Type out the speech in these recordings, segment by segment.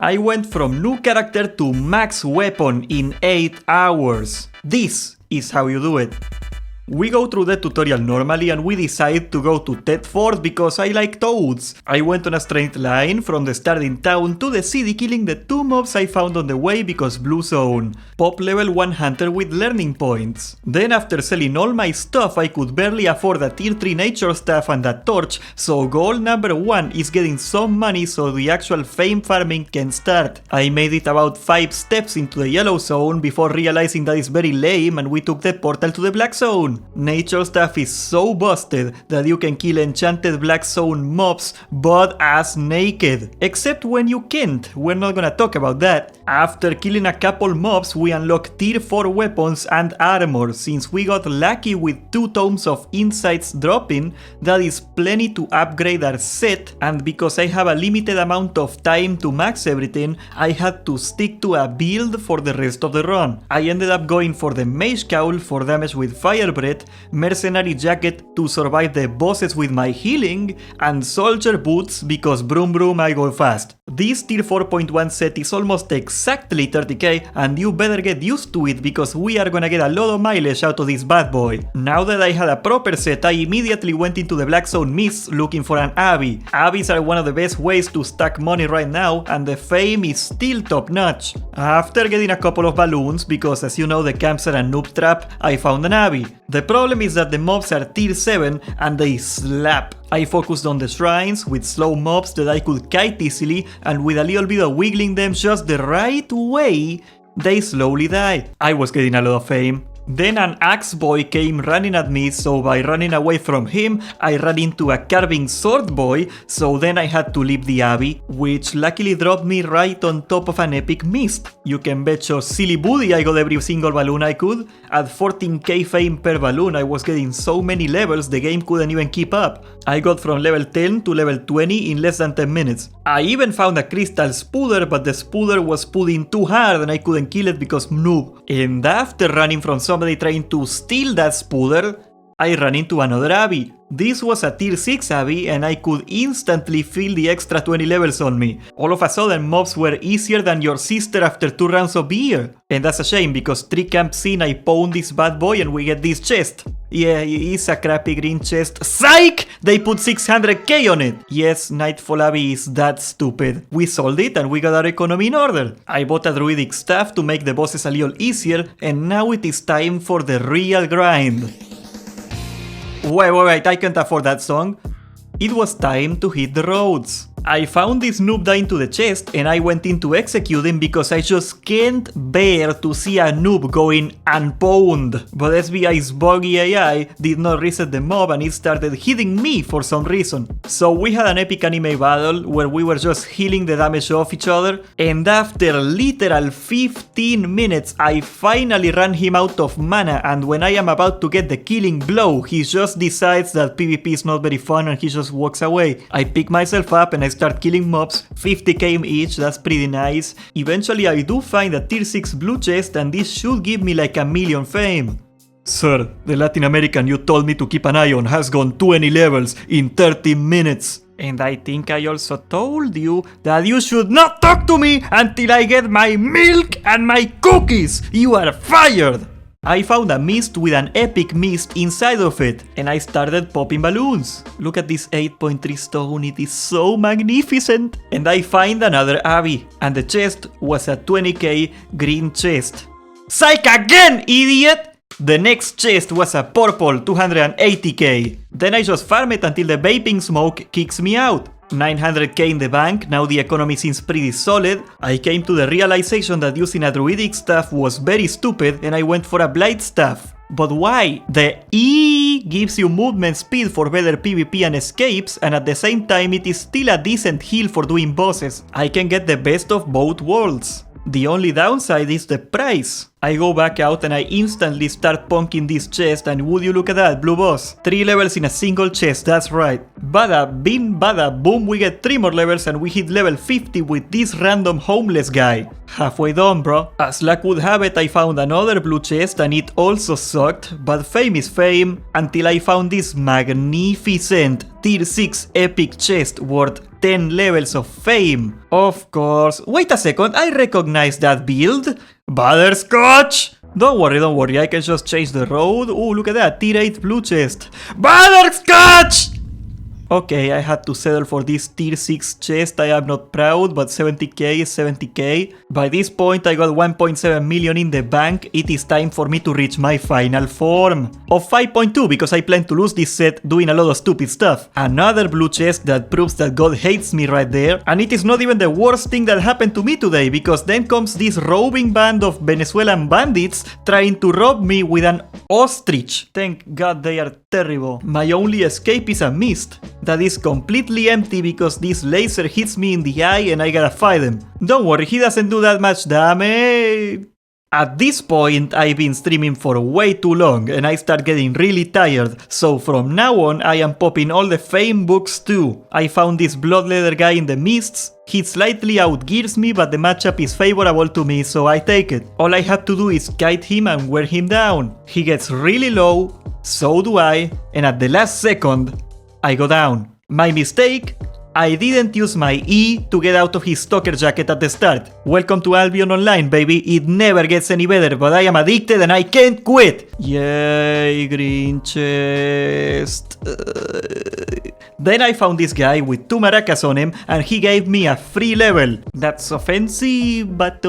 I went from new character to max weapon in 8 hours. This is how you do it. We go through the tutorial normally and we decide to go to Ted Fort because I like toads. I went on a straight line from the starting town to the city, killing the 2 mobs I found on the way because blue zone. Pop level 1 hunter with learning points. Then after selling all my stuff I could barely afford a tier 3 nature staff and a torch, so goal number 1 is getting some money so the actual fame farming can start. I made it about 5 steps into the yellow zone before realizing that it's very lame and we took the portal to the black zone. Nature stuff is so busted that you can kill enchanted black zone mobs butt-ass naked. Except when you can't, we're not gonna talk about that. After killing a couple mobs we unlock tier 4 weapons and armor. Since we got lucky with 2 tomes of insights dropping, that is plenty to upgrade our set, and because I have a limited amount of time to max everything, I had to stick to a build for the rest of the run. I ended up going for the Mage Cowl for damage with fire breath, Mercenary Jacket to survive the bosses with my healing, and Soldier Boots because broom broom I go fast. This tier 4.1 set is almost exactly 30k and you better get used to it because we are gonna get a lot of mileage out of this bad boy. Now that I had a proper set, I immediately went into the Black Zone Mists looking for an Abbey. Abbeys are one of the best ways to stack money right now and the fame is still top notch. After getting a couple of balloons, because as you know the camps are a noob trap, I found an Abbey. The problem is that the mobs are tier 7 and they slap. I focused on the shrines with slow mobs that I could kite easily, and with a little bit of wiggling them just the right way, they slowly died. I was getting a lot of fame. Then an axe boy came running at me, so by running away from him, I ran into a carving sword boy, so then I had to leave the Abbey, which luckily dropped me right on top of an epic mist. You can bet your silly booty I got every single balloon I could. At 14k fame per balloon, I was getting so many levels the game couldn't even keep up. I got from level 10 to level 20 in less than 10 minutes. I even found a crystal spooder, but the spooder was pulling too hard and I couldn't kill it because noob. And after running from somebody trying to steal that spooder, I ran into another Abbey. This was a tier 6 Abbey and I could instantly feel the extra 20 levels on me. All of a sudden mobs were easier than your sister after 2 rounds of beer. And that's a shame because 3 camps in I pawned this bad boy and we get this chest. Yeah, it's a crappy green chest. Psych! They put 600k on it! Yes, Nightfall Abbey is that stupid. We sold it and we got our economy in order. I bought a druidic staff to make the bosses a little easier and now it is time for the real grind. Wait, I can't afford that song. It was time to hit the roads. I found this noob dying to the chest and I went in to execute him because I just can't bear to see a noob going unpawned. But SBI's buggy AI did not reset the mob and it started hitting me for some reason. So we had an epic anime battle where we were just healing the damage off each other, and after literal 15 minutes I finally ran him out of mana, and when I am about to get the killing blow he just decides that PvP is not very fun and he just walks away. I pick myself up and I start killing mobs, 50k each, that's pretty nice. Eventually I do find a tier 6 blue chest and this should give me like 1,000,000 fame. Sir, the Latin American you told me to keep an eye on has gone 20 levels in 30 minutes. And I think I also told you that you should not talk to me until I get my milk and my cookies. You are fired. I found a mist with an epic mist inside of it, and I started popping balloons. Look at this 8.3 stone, it is so magnificent! And I find another Abbey, and the chest was a 20k green chest. Psych again, idiot! The next chest was a purple 280k. Then I just farm it until the vaping smoke kicks me out. 900k in the bank, now the economy seems pretty solid. I came to the realization that using a druidic staff was very stupid and I went for a Blight staff. But why? The E gives you movement speed for better PvP and escapes, and at the same time it is still a decent heal for doing bosses. I can get the best of both worlds. The only downside is the price. I go back out and I instantly start punking this chest, and would you look at that, blue boss. 3 levels in a single chest, that's right. Bada bing, bada boom, we get 3 more levels and we hit level 50 with this random homeless guy. Halfway done, bro. As luck would have it, I found another blue chest and it also sucked, but fame is fame, until I found this magnificent tier 6 epic chest worth 10 levels of fame. Of course. Wait a second, I recognize that build. Butterscotch! Don't worry, I can just change the road. Ooh, look at that, tier 8 blue chest. Butterscotch! Okay, I had to settle for this tier 6 chest. I am not proud, but 70k is 70k. By this point, I got 1.7 million in the bank. It is time for me to reach my final form of 5.2 because I plan to lose this set doing a lot of stupid stuff. Another blue chest that proves that God hates me right there. And it is not even the worst thing that happened to me today because then comes this roving band of Venezuelan bandits trying to rob me with an ostrich. Thank God they are terrible. My only escape is a mist that is completely empty because this laser hits me in the eye and I gotta fight him. Don't worry, he doesn't do that much damage. At this point, I've been streaming for way too long and I start getting really tired, so from now on I am popping all the fame books too. I found this bloodleather guy in the mists. He slightly outgears me, but the matchup is favorable to me, so I take it. All I have to do is kite him and wear him down. He gets really low, so do I, and at the last second, I go down. My mistake? I didn't use my E to get out of his stalker jacket at the start. Welcome to Albion Online, baby. It never gets any better, but I am addicted and I can't quit. Yay, green chest. Then I found this guy with 2 maracas on him and he gave me a free level. That's offensive, but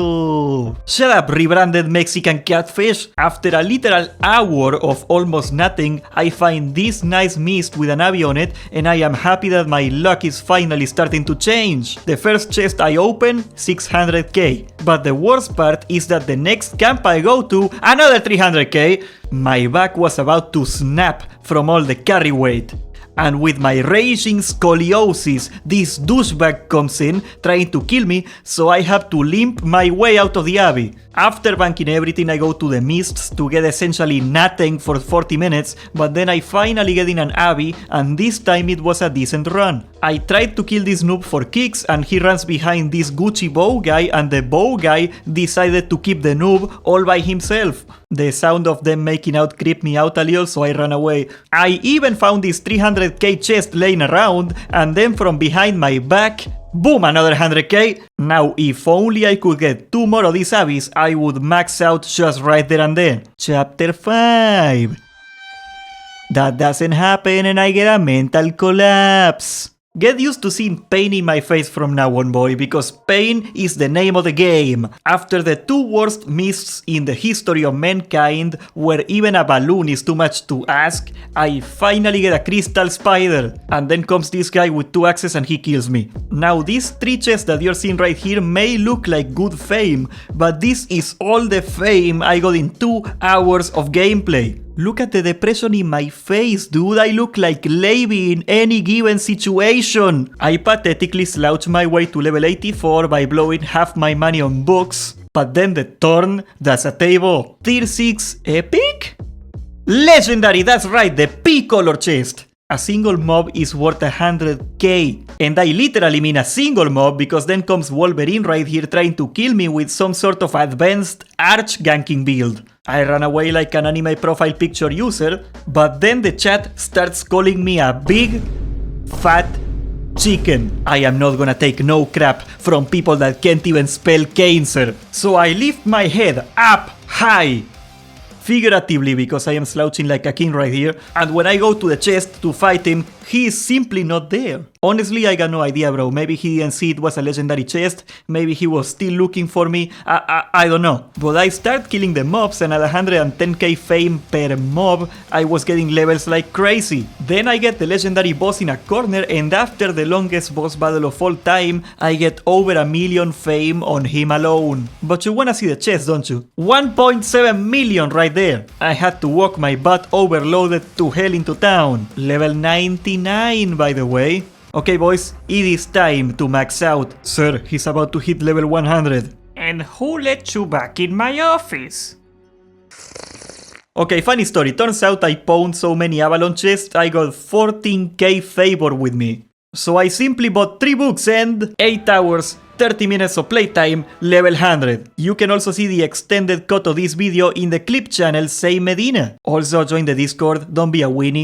shut up, rebranded Mexican catfish. After a literal hour of almost nothing, I find this nice mist with an Abbey on it and I am happy that my luck is finally starting to change. The first chest I open, 600k. But the worst part is that the next camp I go to, another 300k. My back was about to snap from all the carry weight. And with my raging scoliosis, this douchebag comes in trying to kill me, so I have to limp my way out of the Abbey. After banking everything, I go to the mists to get essentially nothing for 40 minutes, but then I finally get in an Abbey, and this time it was a decent run. I tried to kill this noob for kicks, and he runs behind this Gucci bow guy, and the bow guy decided to keep the noob all by himself. The sound of them making out creeped me out a little, so I ran away. I even found this 300k chest laying around, and then from behind my back, boom, another 100k. Now, if only I could get 2 more of these Abbeys, I would max out just right there and then. Chapter 5. That doesn't happen and I get a mental collapse. Get used to seeing pain in my face from now on, boy, because pain is the name of the game. After the 2 worst mists in the history of mankind, where even a balloon is too much to ask, I finally get a crystal spider. And then comes this guy with 2 axes and he kills me. Now, these 3 chests that you're seeing right here may look like good fame, but this is all the fame I got in 2 hours of gameplay. Look at the depression in my face, dude. I look like Levi in any given situation. I pathetically slouch my way to level 84 by blowing half my money on books. But then the turn does a table. Tier 6 epic? Legendary, that's right, the P color chest. A single mob is worth 100k. And I literally mean a single mob because then comes Wolverine right here trying to kill me with some sort of advanced arch ganking build. I run away like an anime profile picture user, but then the chat starts calling me a big, fat chicken. I am not gonna take no crap from people that can't even spell cancer. So I lift my head up high. Figuratively, because I am slouching like a king right here, and when I go to the chest to fight him, he is simply not there. Honestly, I got no idea, bro. Maybe he didn't see it was a legendary chest, maybe he was still looking for me, I don't know. But I start killing the mobs, and at 110k fame per mob, I was getting levels like crazy. Then I get the legendary boss in a corner, and after the longest boss battle of all time, I get over 1 million fame on him alone. But you wanna see the chest, don't you? 1.7 million right there. I had to walk my butt overloaded to hell into town. Level 99, by the way. Okay, boys, it is time to max out. Sir, he's about to hit level 100. And who let you back in my office? Okay, funny story. Turns out I pawned so many Avalon chests, I got 14k favor with me. So I simply bought 3 books and 8 hours, 30 minutes of playtime, level 100. You can also see the extended cut of this video in the clip channel Say Medina. Also join the Discord, don't be a weenie.